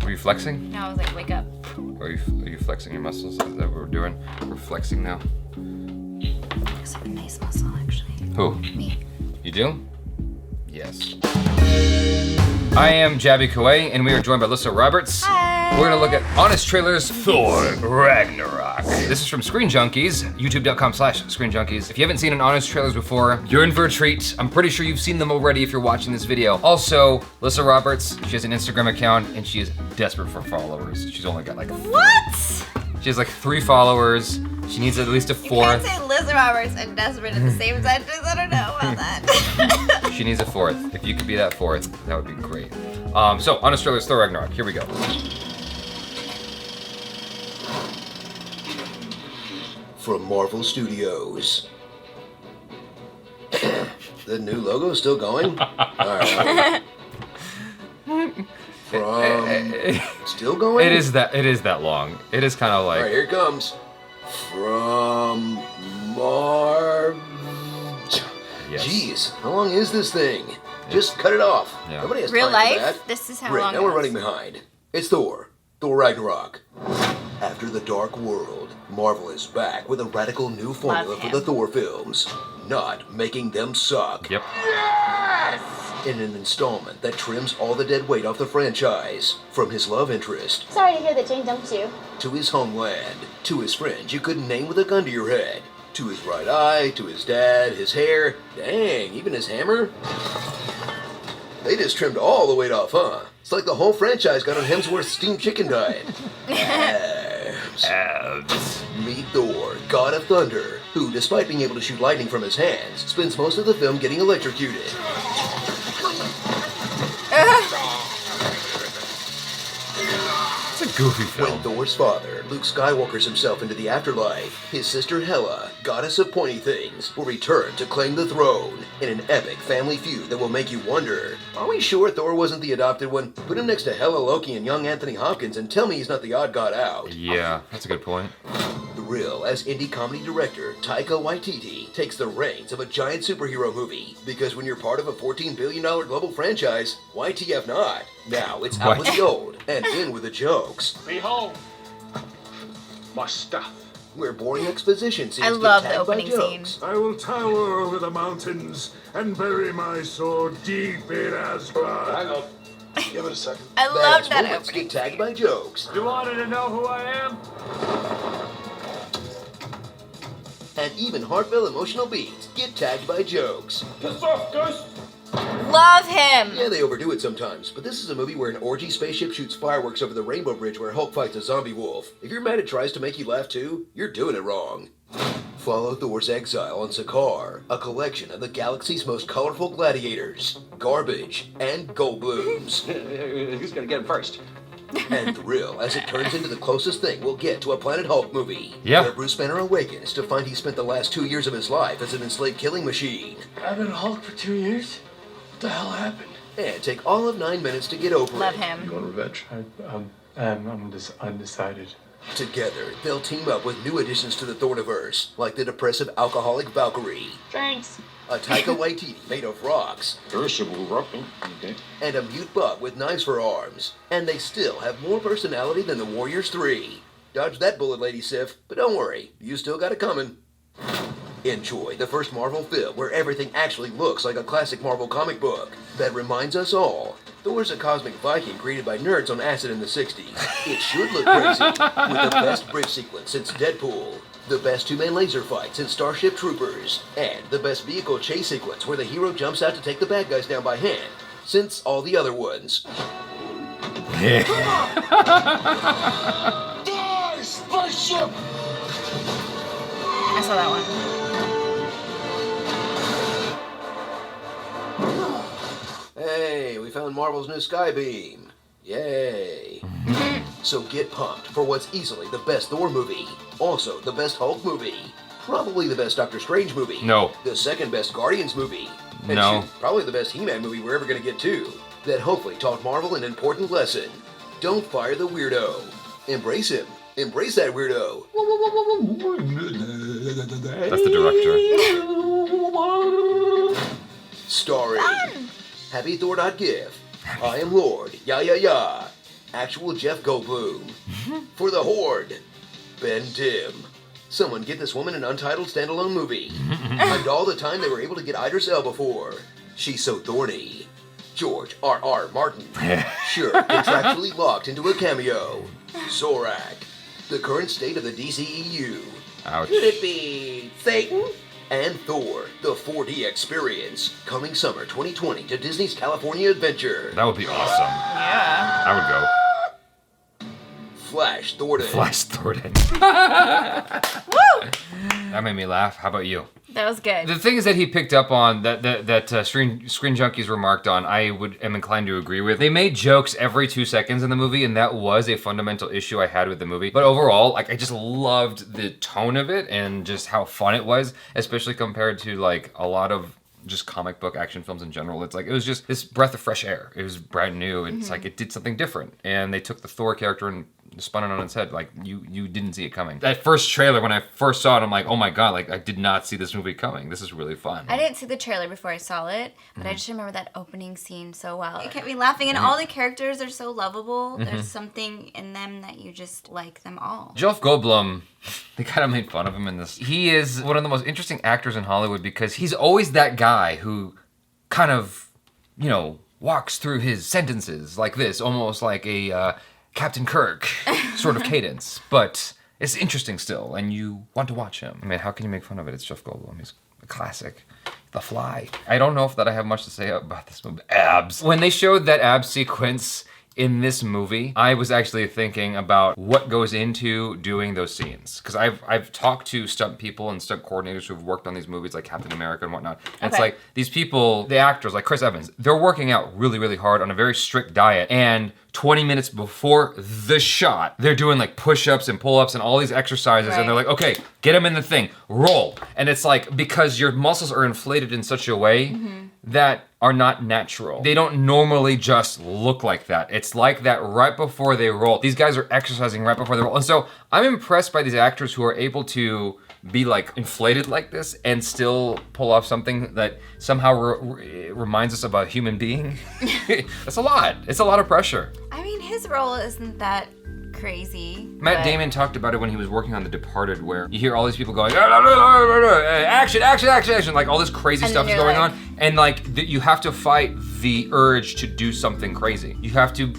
Were you flexing? No, I was like, wake up. Are you flexing your muscles? Is that what we're doing? We're flexing now. Looks like a nice muscle, actually. Who? Me. You do? Yes. I am Jaby Koay, and we are joined by Lyssa Roberts. Hi. We're gonna look at Honest Trailers Thor Ragnarok. This is from Screen Junkies, youtube.com/Screen Junkies. If you haven't seen an Honest Trailers before, you're in for a treat. I'm pretty sure you've seen them already if you're watching this video. Also, Lyssa Roberts, she has an Instagram account, and she is desperate for followers. She's only got like... What? She has like 3 followers. She needs at least a 4th. You can't say Lyssa Roberts and desperate at the same sentence. I don't know about that. She needs a 4th. If you could be that 4th, that would be great. So, Honest Trailers Thor Ragnarok. Here we go. From Marvel Studios. The new logo still going? Alright. From... Still going? It is that long. It is kind of like... Alright, here it comes. From Marv... Yes. Jeez, how long is this thing? Just cut it off. Yeah. Nobody has Real time for life? that. This is how Great, long now it we're is. running behind. It's Thor Ragnarok. After the Dark World, Marvel is back with a radical new formula for the Thor films. Not making them suck. Yep. In an installment that trims all the dead weight off the franchise. From his love interest, Sorry to hear that Jane dumped you. to his homeland, to his friends you couldn't name with a gun to your head, to his right eye, to his dad, his hair, dang, even his hammer. They just trimmed all the weight off, huh? It's like the whole franchise got on Hemsworth's steamed chicken diet. Abs. Meet Thor, God of Thunder, who, despite being able to shoot lightning from his hands, spends most of the film getting electrocuted. It's a goofy film. When Thor's father, Luke, Skywalkers himself into the afterlife, his sister Hela, goddess of pointy things, will return to claim the throne in an epic family feud that will make you wonder, are we sure Thor wasn't the adopted one? Put him next to Hela, Loki, and young Anthony Hopkins and tell me he's not the odd god out. Yeah, that's a good point. Thrill as indie comedy director Taika Waititi takes the reins of a giant superhero movie, because when you're part of a $14 billion global franchise, why TF not? Now it's out with the old and in with the jokes. Behold, my stuff. Where boring exposition seems I to love get the tagged by opening jokes. scene. I will tower over the mountains and bury my sword deep in Asgard. Hang on. Give it a second. I love Badass that moments opening get tagged scene. by jokes. You wanted to know who I am? And even heartfelt emotional beats get tagged by jokes. Piss off, Ghost! Love him. Yeah, they overdo it sometimes, but this is a movie where an orgy spaceship shoots fireworks over the Rainbow Bridge where Hulk fights a zombie wolf. If your man tries to make you laugh too, you're doing it wrong. Follow Thor's exile on Sachin, a collection of the galaxy's most colorful gladiators, garbage, and Goldblums. Who's gonna get him first? And thrill as it turns into the closest thing we'll get to a Planet Hulk movie. Yeah. Where Bruce Banner awakens to find he spent the last 2 years of his life as an enslaved killing machine. I've been Hulk for 2 years? What the hell happened? And take all of 9 minutes to get over Love it. him. want revenge? I'm just undecided. Together, they'll team up with new additions to the Thorniverse, like the depressive alcoholic Valkyrie, Thanks. a Taika Waititi made of rocks, Versatile rocking. Okay. and a mute bug with knives for arms. And they still have more personality than the Warriors 3. Dodge that bullet, Lady Sif, but don't worry, you still got it coming. Enjoy the first Marvel film where everything actually looks like a classic Marvel comic book that reminds us all Thor's a cosmic Viking created by nerds on acid in the 60s. It should look crazy, with the best bridge sequence since Deadpool, the best two-man laser fight since Starship Troopers, and the best vehicle chase sequence where the hero jumps out to take the bad guys down by hand, since all the other ones. Die, spaceship! I saw that one. Hey, we found Marvel's new Skybeam. Yay. So get pumped for what's easily the best Thor movie. Also, the best Hulk movie. Probably the best Doctor Strange movie. No. The second best Guardians movie. And No. shoot, probably the best He-Man movie we're ever going to get too. That hopefully taught Marvel an important lesson. Don't fire the weirdo. Embrace him. Embrace that weirdo. That's the director. Starring Happy Thor.gif, I am Lord, ya ya ya, actual Jeff Goldblum. For the Horde, Ben Tim. Someone get this woman an untitled standalone movie. And all the time they were able to get Idris Elba for. She's so thorny. George R.R. Martin. Sure, contractually locked into a cameo. Zorak. The current state of the DCEU. Ouch. Could it be Satan? And Thor, the 4D experience. Coming summer 2020 to Disney's California Adventure. That would be awesome. Yeah. I would go. Flash Thornton. Flash Thornton. Woo! That made me laugh. How about you? That was good. The things that he picked up on that Screen Junkies remarked on, I am inclined to agree with. They made jokes every 2 seconds in the movie, and that was a fundamental issue I had with the movie. But overall, like, I just loved the tone of it and just how fun it was, especially compared to like a lot of just comic book action films in general. It's like, it was just this breath of fresh air. It was brand new. It's like it did something different, and they took the Thor character and spun it on its head. Like, you didn't see it coming. That first trailer, when I first saw it, I'm like, oh my god, like, I did not see this movie coming. This is really fun. I didn't see the trailer before I saw it, but I just remember that opening scene so well. It kept me laughing, and all the characters are so lovable. There's something in them that you just like them all. Jeff Goldblum, they kind of made fun of him in this. He is one of the most interesting actors in Hollywood because he's always that guy who kind of, walks through his sentences like this, almost like a Captain Kirk sort of cadence. But it's interesting still, and you want to watch him. I mean, how can you make fun of it? It's Jeff Goldblum. He's a classic. The Fly. I don't know if that I have much to say about this movie. Abs. When they showed that abs sequence in this movie, I was actually thinking about what goes into doing those scenes. Because I've talked to stunt people and stunt coordinators who've worked on these movies like Captain America and whatnot. And it's like, these people, the actors like Chris Evans, they're working out really, really hard on a very strict diet. And 20 minutes before the shot, they're doing like push-ups and pull-ups and all these exercises. And they're like, okay, get them in the thing, roll. And it's like, because your muscles are inflated in such a way that are not natural. They don't normally just look like that. It's like that right before they roll. These guys are exercising right before they roll. And so I'm impressed by these actors who are able to be like inflated like this and still pull off something that somehow reminds us of a human being. That's a lot. It's a lot of pressure. I mean, his role isn't that crazy. Matt Damon talked about it when he was working on The Departed, where you hear all these people going, action, action, action, action, like all this crazy stuff is going on, and like you have to fight the urge to do something crazy. You have to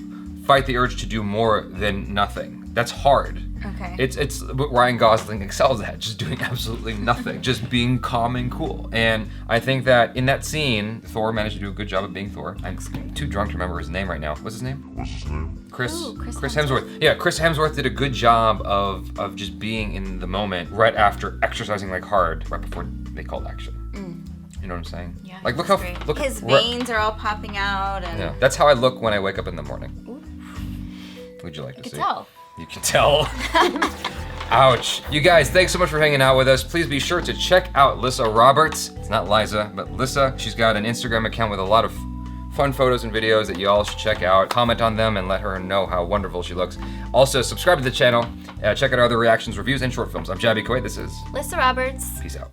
fight the urge to do more than nothing. That's hard. Okay. It's what Ryan Gosling excels at, just doing absolutely nothing, just being calm and cool. And I think that in that scene, Thor managed to do a good job of being Thor. I'm too drunk to remember his name right now. What's his name? Chris Hemsworth. Yeah, Chris Hemsworth did a good job of just being in the moment right after exercising like hard, right before they called action. You know what I'm saying? Yeah. Like look his veins are all popping out, and yeah, that's how I look when I wake up in the morning. Would you like to see? Tell. You can tell. Ouch. You guys, thanks so much for hanging out with us. Please be sure to check out Lyssa Roberts. It's not Liza, but Lyssa. She's got an Instagram account with a lot of fun photos and videos that you all should check out. Comment on them and let her know how wonderful she looks. Also, subscribe to the channel. Check out our other reactions, reviews, and short films. I'm Jaby Koay. This is Lyssa Roberts. Peace out.